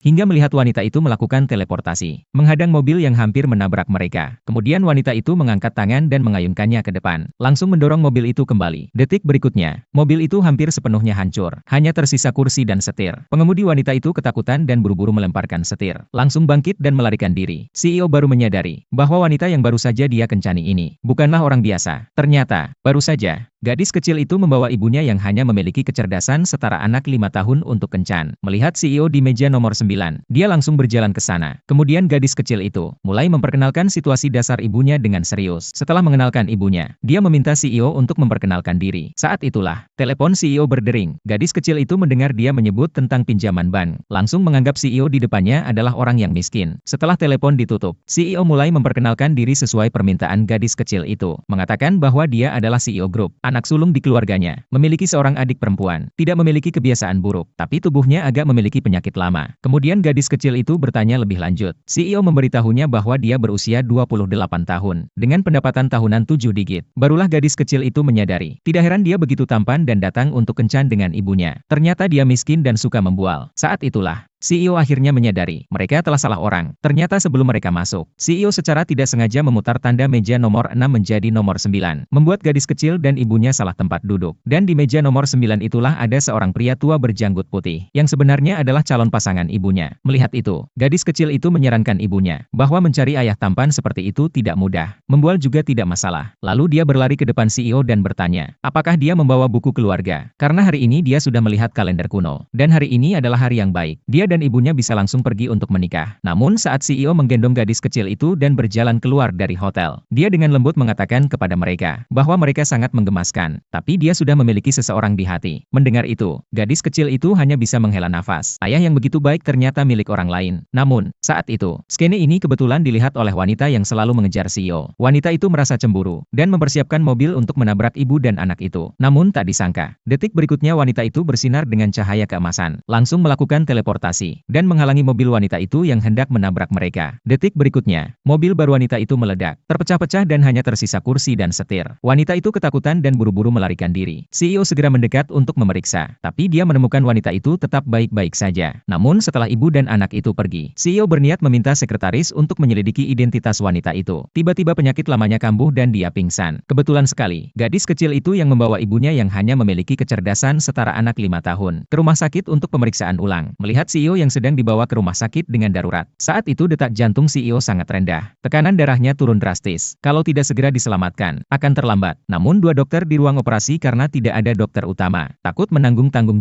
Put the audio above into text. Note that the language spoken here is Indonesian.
hingga melihat wanita itu melakukan teleportasi, menghadang mobil yang hampir menabrak mereka. Kemudian wanita itu mengangkat tangan dan mengayunkannya ke depan, langsung mendorong mobil itu kembali. Detik berikutnya, mobil itu hampir sepenuhnya hancur, hanya tersisa kursi dan setir. Pengemudi wanita itu ketakutan dan buru-buru melemparkan setir, langsung bangkit dan melarikan diri. CEO baru menyadari bahwa wanita yang baru saja dia kencani ini bukanlah orang biasa. Ternyata, baru saja gadis kecil itu membawa ibunya yang hanya memiliki kecerdasan setara anak 5 tahun untuk kencan. Melihat CEO di meja nomor 9, dia langsung berjalan ke sana. Kemudian gadis kecil itu mulai memperkenalkan situasi dasar ibunya dengan serius. Setelah mengenalkan ibunya, dia meminta CEO untuk memperkenalkan diri. Saat itulah, telepon CEO berdering. Gadis kecil itu mendengar dia menyebut tentang pinjaman bank, langsung menganggap CEO di depannya adalah orang yang miskin. Setelah telepon ditutup, CEO mulai memperkenalkan diri sesuai permintaan gadis kecil itu, mengatakan bahwa dia adalah CEO grup, anak sulung di keluarganya, memiliki seorang adik perempuan, tidak memiliki kebiasaan buruk, tapi tubuhnya agak memiliki penyakit lama. Kemudian gadis kecil itu bertanya lebih lanjut. CEO memberitahunya bahwa dia berusia 28 tahun, dengan pendapatan tahunan 7 digit. Barulah gadis kecil itu menyadari, tidak heran dia begitu tampan dan datang untuk kencan dengan ibunya. Ternyata dia miskin dan suka membual. Saat itulah, CEO akhirnya menyadari, mereka telah salah orang. Ternyata sebelum mereka masuk, CEO secara tidak sengaja memutar tanda meja nomor 6 menjadi nomor 9, membuat gadis kecil dan ibunya salah tempat duduk. Dan di meja nomor 9 itulah ada seorang pria tua berjanggut putih, yang sebenarnya adalah calon pasangan ibunya. Melihat itu, gadis kecil itu menyarankan ibunya, bahwa mencari ayah tampan seperti itu tidak mudah, membual juga tidak masalah. Lalu dia berlari ke depan CEO dan bertanya, apakah dia membawa buku keluarga? Karena hari ini dia sudah melihat kalender kuno, dan hari ini adalah hari yang baik. Dia dan ibunya bisa langsung pergi untuk menikah. Namun saat CEO menggendong gadis kecil itu dan berjalan keluar dari hotel, dia dengan lembut mengatakan kepada mereka bahwa mereka sangat menggemaskan, tapi dia sudah memiliki seseorang di hati. Mendengar itu, gadis kecil itu hanya bisa menghela nafas. Ayah yang begitu baik ternyata milik orang lain. Namun, saat itu, skene ini kebetulan dilihat oleh wanita yang selalu mengejar CEO. Wanita itu merasa cemburu dan mempersiapkan mobil untuk menabrak ibu dan anak itu. Namun tak disangka, detik berikutnya wanita itu bersinar dengan cahaya keemasan, langsung melakukan teleportasi dan menghalangi mobil wanita itu yang hendak menabrak mereka. Detik berikutnya, mobil baru wanita itu meledak, terpecah-pecah dan hanya tersisa kursi dan setir. Wanita itu ketakutan dan buru-buru melarikan diri. CEO segera mendekat untuk memeriksa, tapi dia menemukan wanita itu tetap baik-baik saja. Namun setelah ibu dan anak itu pergi, CEO berniat meminta sekretaris untuk menyelidiki identitas wanita itu. Tiba-tiba penyakit lamanya kambuh dan dia pingsan. Kebetulan sekali, gadis kecil itu yang membawa ibunya yang hanya memiliki kecerdasan setara anak 5 tahun ke rumah sakit untuk pemeriksaan ulang. Melihat CEO yang sedang dibawa ke rumah sakit dengan darurat. Saat itu detak jantung CEO sangat rendah. Tekanan darahnya turun drastis. Kalau tidak segera diselamatkan, akan terlambat. Namun 2 dokter di ruang operasi karena tidak ada dokter utama, takut menanggung tanggung jawab.